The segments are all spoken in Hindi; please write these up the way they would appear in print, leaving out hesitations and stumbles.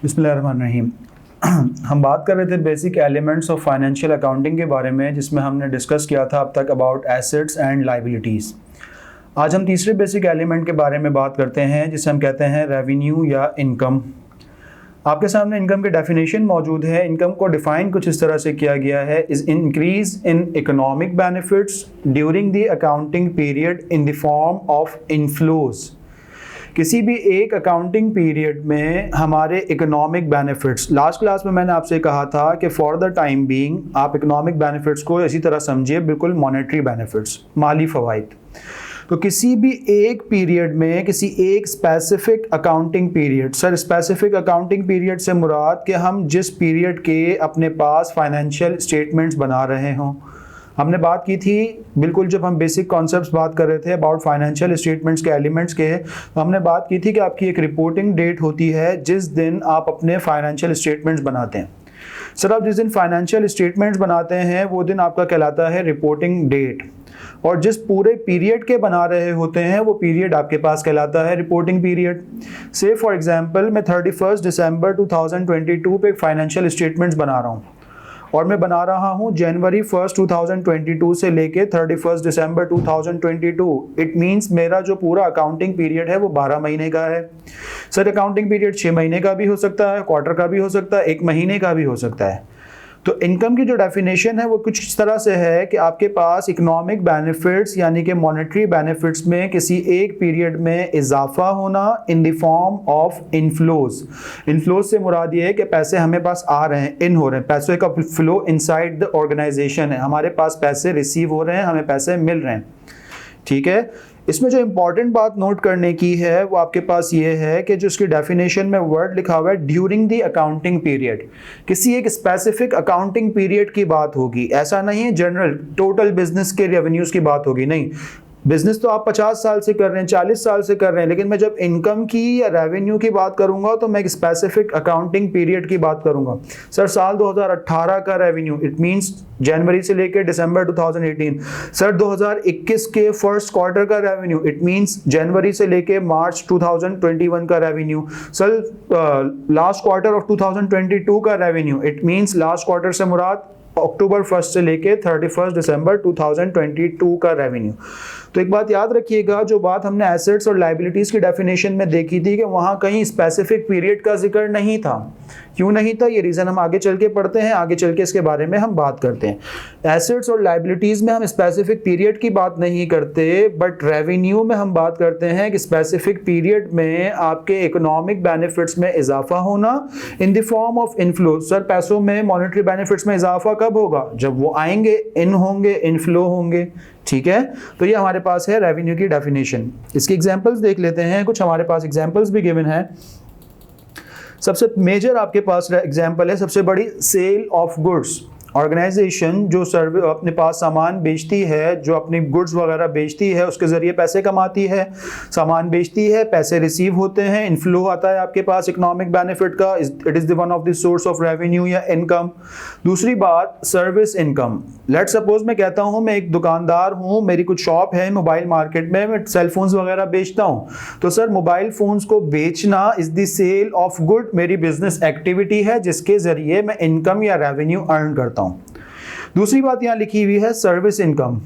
बिस्मिल्लाहिर्रहमानिर्रहीम। हम बात कर रहे थे basic elements of financial accounting के बारे में, जिसमें हमने डिस्कस किया था अब तक अबाउट एसेट्स एंड लायबिलिटीज़। आज हम तीसरे बेसिक एलिमेंट के बारे में बात करते हैं, जिसे हम कहते हैं रेवेन्यू या इनकम। आपके सामने इनकम की डेफिनेशन मौजूद है। इनकम को डिफाइन कुछ इस तरह से किया गया है: is increase in economic benefits during the accounting period in the form of inflows. किसी भी एक अकाउंटिंग पीरियड में हमारे इकोनॉमिक बेनिफिट्स, लास्ट क्लास में मैंने आपसे कहा था कि फॉर द टाइम बीइंग आप इकोनॉमिक बेनिफिट्स को इसी तरह समझिए, बिल्कुल मॉनेटरी बेनिफिट्स, माली फ़वाइद। तो किसी भी एक पीरियड में, किसी एक specific accounting period, sir specific accounting period से मुराद कि हम जिस पीरियड के अपने पास फाइनेंशियल स्टेटमेंट्स बना रहे हों। हमने बात की थी बिल्कुल जब हम बेसिक कॉन्सेप्ट्स बात कर रहे थे अबाउट फाइनेंशियल स्टेटमेंट्स के एलिमेंट्स के, तो हमने बात की थी कि आपकी एक रिपोर्टिंग डेट होती है जिस दिन आप अपने फाइनेंशियल स्टेटमेंट्स बनाते हैं। सर आप जिस दिन फाइनेंशियल स्टेटमेंट्स बनाते हैं वो दिन आपका कहलाता है रिपोर्टिंग डेट, और जिस पूरे पीरियड के बना रहे होते हैं वो पीरियड आपके पास कहलाता है रिपोर्टिंग पीरियड। से फॉर एग्जांपल मैं 31 दिसंबर 2022 पे एक फाइनेंशियल स्टेटमेंट्स बना रहा हूँ, और मैं बना रहा हूँ जनवरी 1 2022 से लेके 31 दिसंबर 2022। इट मींस मेरा जो पूरा अकाउंटिंग पीरियड है वो 12 महीने का है। सर अकाउंटिंग पीरियड 6 महीने का भी हो सकता है, क्वार्टर का भी हो सकता है, 1 महीने का भी हो सकता है। तो इनकम की जो डेफिनेशन है वो कुछ इस तरह से है कि आपके पास इकोनॉमिक बेनिफिट्स यानी कि मॉनेटरी बेनिफिट्स में किसी एक पीरियड में इजाफा होना in the form of inflows. Inflows से मुराद ये है कि पैसे हमें पास आ रहे हैं, इन हो रहे हैं, पैसों का फ्लो इनसाइड द ऑर्गेनाइजेशन है, हमारे पास पैसे रिसीव हो रहे हैं, हमें पैसे मिल रहे हैं। ठीक है, इसमें जो इंपॉर्टेंट बात नोट करने की है वो आपके पास ये है कि जो उसकी डेफिनेशन में वर्ड लिखा हुआ है ड्यूरिंग द अकाउंटिंग पीरियड, किसी एक स्पेसिफिक अकाउंटिंग पीरियड की बात होगी। ऐसा नहीं है जनरल टोटल बिजनेस के रेवेन्यूज की बात होगी, नहीं। बिजनेस तो आप 50 साल से कर रहे हैं, 40 साल से कर रहे हैं, लेकिन मैं जब इनकम की या रेवेन्यू की बात करूंगा तो मैं एक स्पेसिफिक अकाउंटिंग पीरियड की बात करूंगा। सर साल 2018 का रेवेन्यू, इट मींस जनवरी से लेकर दिसंबर 2018। सर 2021 के फर्स्ट क्वार्टर का रेवेन्यू, इट मींस जनवरी से लेकर मार्च 2021 का revenue. Sir last quarter of 2022 का revenue, it means last quarter से मुराद अक्टूबर 1 से लेके 31 दिसंबर 2022 का रेवेन्यू। तो एक बात याद रखिएगा, जो बात हमने एसेट्स और लायबिलिटीज की डेफिनेशन में देखी थी कि वहां कहीं स्पेसिफिक पीरियड का जिक्र नहीं था। क्यों नहीं था, ये रीजन हम आगे चल के पढ़ते हैं, आगे चल के इसके बारे में हम बात करते हैं। एसेट्स और लायबिलिटीज में हम स्पेसिफिक पीरियड की बात नहीं करते, बट रेवेन्यू में हम बात करते हैं कि स्पेसिफिक पीरियड में आपके इकोनॉमिक बेनिफिट्स में इजाफा होना in the form of inflow. Sir पैसों में, मॉनेटरी बेनिफिट्स में इजाफा कब होगा? जब वो आएंगे, इन होंगे, इनफ्लो होंगे। ठीक है, तो ये हमारे पास है रेवेन्यू की डेफिनेशन। इसकी एग्जांपल्स देख लेते हैं, कुछ हमारे पास एग्जांपल्स भी गिवन है। सबसे मेजर आपके पास एग्जांपल है, सबसे बड़ी सेल ऑफ गुड्स। ऑर्गेनाइजेशन जो सर्विस अपने पास सामान बेचती है, जो अपनी गुड्स वगैरह बेचती है, उसके जरिए पैसे कमाती है। सामान बेचती है, पैसे रिसीव होते हैं, इनफ्लो आता है आपके पास इकोनॉमिक बेनिफिट का, it is the one of the source of revenue या इनकम। दूसरी बात सर्विस इनकम। लेट्स सपोज मैं कहता हूं मैं एक दुकानदार हूं, मेरी कुछ शॉप है मोबाइल मार्केट में, मैं सेल फोन्स वगैरह बेचता हूं। तो सर मोबाइल फोन्स को बेचना is the sale of good, मेरी बिजनेस एक्टिविटी है जिसके जरिए मैं इनकम या रेवेन्यू अर्न करता हूं। दूसरी बात यहां लिखी हुई है सर्विस इनकम।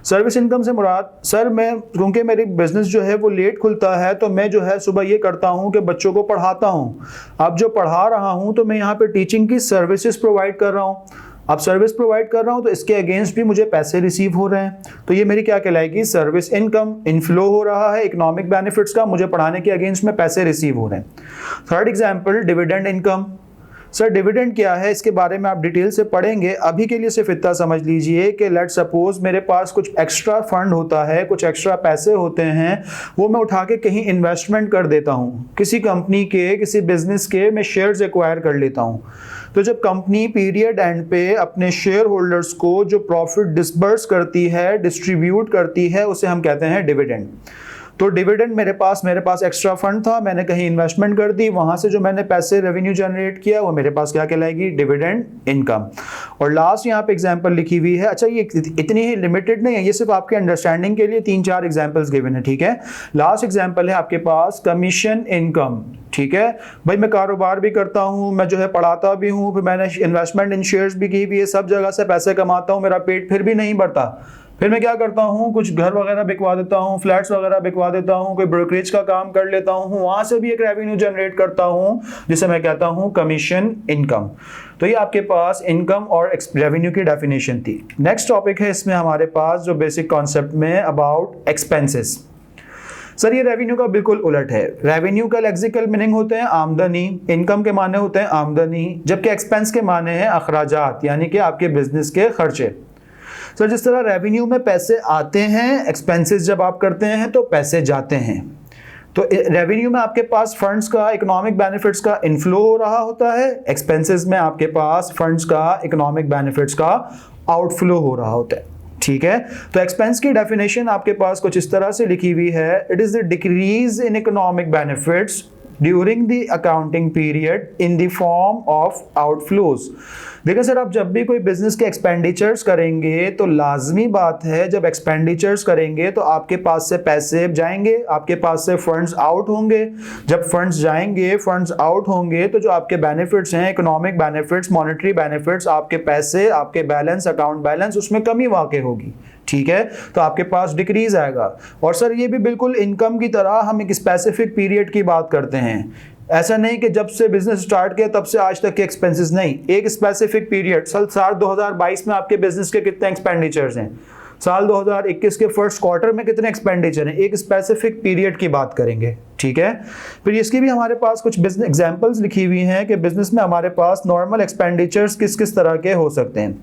सर्विस इनकम से मुराद, सर मैं क्योंकि मेरी बिजनेस जो है वो लेट खुलता है, तो मैं जो है सुबह ये करता हूं कि बच्चों को पढ़ाता हूं। अब जो पढ़ा रहा हूं तो मैं यहाँ पे टीचिंग की सर्विसेज प्रोवाइड कर रहा हूं। अब सर्विस प्रोवाइड कर रहा हूं तो इसके अगेंस्ट भी मुझे पैसे रिसीव हो रहे हैं, तो ये मेरी क्या कहलाएगी? Service income. इनफ्लो हो रहा है इकोनॉमिक बेनिफिट्स का, मुझे पढ़ाने के अगेंस्ट में पैसे रिसीव हो रहे हैं। Third example dividend income. Sir dividend क्या है, इसके बारे में आप डिटेल से पढ़ेंगे, अभी के लिए सिर्फ इतना समझ लीजिए कि लेट सपोज मेरे पास कुछ एक्स्ट्रा फंड होता है, कुछ एक्स्ट्रा पैसे होते हैं, वो मैं उठा के कहीं इन्वेस्टमेंट कर देता हूँ, किसी कंपनी के, किसी बिजनेस के मैं शेयर्स एक्वायर कर लेता हूँ। तो जब कंपनी पीरियड एंड पे अपने शेयर होल्डर्स को जो प्रॉफिट डिसबर्स करती है, डिस्ट्रीब्यूट करती है, उसे हम कहते हैं डिविडेंड। तो डिविडेंड मेरे पास एक्स्ट्रा फंड था, मैंने कहीं इन्वेस्टमेंट कर दी, वहां से जो मैंने पैसे रेवेन्यू जनरेट किया वो मेरे पास क्या कहलाएगी, डिविडेंड इनकम। और लास्ट यहाँ पे एग्जांपल लिखी हुई है, अच्छा ये इतनी ही लिमिटेड नहीं है, ये सिर्फ आपके अंडरस्टैंडिंग के लिए 3-4 एग्जांपल्स गिवन है, ठीक है। लास्ट एग्जांपल है आपके पास कमीशन इनकम, ठीक है भाई मैं कारोबार भी करता हूँ, मैं जो है पढ़ाता भी हूँ, फिर मैंने इन्वेस्टमेंट इन शेयर्स भी की हुई है, सब जगह से पैसे कमाता हूँ, मेरा पेट फिर भी नहीं भरता, फिर मैं क्या करता हूँ, कुछ घर वगैरह बिकवा देता हूँ, फ्लैट्स वगैरह बिकवा देता हूँ, कोई ब्रोकरेज का काम कर लेता हूँ, वहां से भी एक रेवेन्यू जनरेट करता हूँ जिसे मैं कहता हूँ कमीशन इनकम। तो ये आपके पास इनकम और रेवेन्यू की डेफिनेशन थी। नेक्स्ट टॉपिक है इसमें हमारे पास जो बेसिक कॉन्सेप्ट में अबाउट एक्सपेंसेस। सर ये रेवेन्यू का बिल्कुल उलट है। रेवेन्यू का लेक्सिकल मीनिंग होते हैं आमदनी, इनकम के माने होते हैं आमदनी, जबकि एक्सपेंस के माने हैं अखराजात, यानी कि आपके बिजनेस के खर्चे। सर जिस तरह रेवेन्यू में पैसे आते हैं, एक्सपेंसेस जब आप करते हैं तो पैसे जाते हैं। तो रेवेन्यू में आपके पास फंड्स का, इकोनॉमिक बेनिफिट्स का इनफ्लो हो रहा होता है, एक्सपेंसेस में आपके पास फंड्स का, इकोनॉमिक बेनिफिट्स का आउटफ्लो हो रहा होता है, ठीक है। तो एक्सपेंस की डेफिनेशन आपके पास कुछ इस तरह से लिखी हुई है, it is the decrease in economic benefits during the accounting period in the form of outflows. देखिए सर आप जब भी कोई बिजनेस के एक्सपेंडिचर्स करेंगे तो लाजमी बात है, जब एक्सपेंडिचर्स करेंगे तो आपके पास से पैसे जाएंगे, आपके पास से फंड्स आउट होंगे। जब फंड्स जाएंगे, फंड्स आउट होंगे, तो जो आपके बेनिफिट्स हैं, इकोनॉमिक बेनिफिट्स, मॉनेटरी बेनिफिट्स, आपके पैसे, आपके बैलेंस, अकाउंट बैलेंस, उसमें कमी वाक़ई होगी, ठीक है। तो आपके पास डिक्रीज आएगा। और सर ये भी बिल्कुल इनकम की तरह हम एक स्पेसिफिक पीरियड की बात करते हैं, ऐसा नहीं कि जब से बिजनेस स्टार्ट किया तब से आज तक के एक्सपेंसेस, नहीं, एक स्पेसिफिक पीरियड। साल 2022 में आपके बिजनेस के कितने एक्सपेंडिचर्स हैं, साल 2021 के फर्स्ट क्वार्टर में कितने एक्सपेंडिचर हैं, एक स्पेसिफिक पीरियड की बात करेंगे, ठीक है। फिर इसकी भी हमारे पास कुछ बिजनेस एग्जांपल्स लिखी हुई हैं कि बिजनेस में हमारे पास नॉर्मल एक्सपेंडिचर्स किस किस तरह के हो सकते हैं।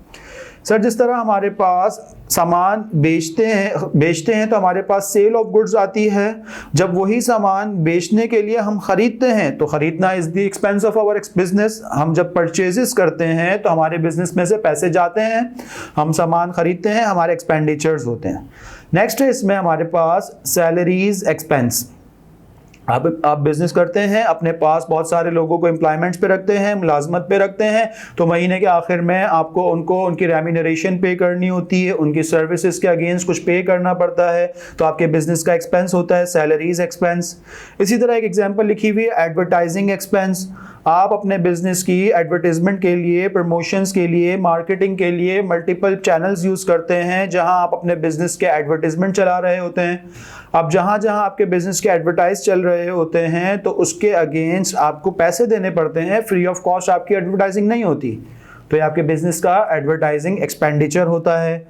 सर जिस तरह हमारे पास सामान बेचते हैं तो हमारे पास सेल ऑफ गुड्स आती है। जब वही सामान बेचने के लिए हम खरीदते हैं तो खरीदना is the expense of our business. हम जब परचेजेस करते हैं तो हमारे बिजनेस में से पैसे जाते हैं, हम सामान खरीदते हैं, हमारे एक्सपेंडिचर्स होते हैं। नेक्स्ट है इसमें हमारे पास सैलरीज एक्सपेंस। आप बिजनेस करते हैं, अपने पास बहुत सारे लोगों को एम्प्लॉयमेंट्स पे रखते हैं, मुलाजमत पे रखते हैं, तो महीने के आखिर में आपको उनकी रेम्यूनरेशन पे करनी होती है, उनकी सर्विसेज के अगेंस्ट कुछ पे करना पड़ता है, तो आपके बिजनेस का एक्सपेंस होता है सैलरीज एक्सपेंस। इसी तरह एक एग्जांपल लिखी हुई है एडवर्टाइजिंग एक्सपेंस। आप अपने बिजनेस की एडवर्टाइजमेंट के लिए, प्रमोशंस के लिए, मार्केटिंग के लिए मल्टीपल चैनल्स यूज़ करते हैं जहां आप अपने बिजनेस के एडवर्टाइजमेंट चला रहे होते हैं। अब जहां जहां आपके बिजनेस के एडवर्टाइज चल रहे होते हैं तो उसके अगेंस्ट आपको पैसे देने पड़ते हैं, फ्री ऑफ कॉस्ट आपकी एडवर्टाइजिंग नहीं होती, तो ये आपके बिजनेस का एडवर्टाइजिंग एक्सपेंडिचर होता है।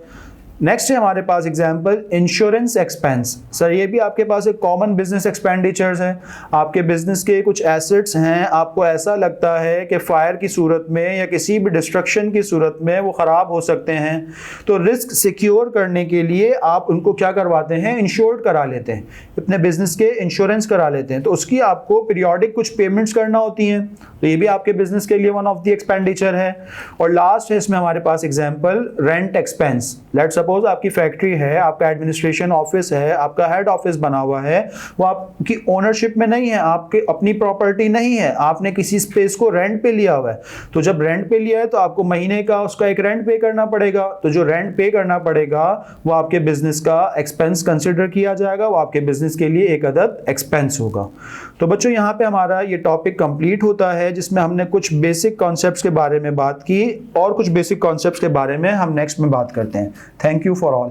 नेक्स्ट है हमारे पास एग्जांपल इंश्योरेंस एक्सपेंस। सर ये भी आपके पास एक कॉमन बिजनेस एक्सपेंडिचर्स है। आपके बिजनेस के कुछ एसेट्स हैं, आपको ऐसा लगता है कि फायर की सूरत में या किसी भी डिस्ट्रक्शन की सूरत में वो ख़राब हो सकते हैं, तो रिस्क सिक्योर करने के लिए आप उनको क्या करवाते हैं, इंश्योर्ड करा लेते हैं, अपने बिजनेस के इंश्योरेंस करा लेते हैं, तो उसकी आपको पीरियोडिक कुछ पेमेंट्स करना होती हैं, तो ये भी आपके बिजनेस के लिए वन ऑफ द एक्सपेंडिचर है। और लास्ट है इसमें हमारे पास example rent expense. Let's suppose आपकी फैक्ट्री है, आपका एडमिनिस्ट्रेशन ऑफिस है, आपका हेड ऑफिस बना हुआ है, वो आपकी ओनरशिप में नहीं है, आपके अपनी प्रॉपर्टी नहीं है, आपने किसी स्पेस को रेंट पे लिया हुआ है, तो जब रेंट पे लिया है तो आपको महीने का उसका एक रेंट पे करना पड़ेगा, तो जो रेंट पे करना पड़ेगा वो आपके बिजनेस का एक्सपेंस कंसिडर किया जाएगा, वो आपके बिजनेस के लिए एक अदद एक्सपेंस होगा। तो बच्चों यहाँ पे हमारा ये टॉपिक कंप्लीट होता है जिसमें हमने कुछ बेसिक कॉन्सेप्ट्स के बारे में बात की और कुछ बेसिक कॉन्सेप्ट्स के बारे में हम नेक्स्ट में बात करते हैं। Thank you for all.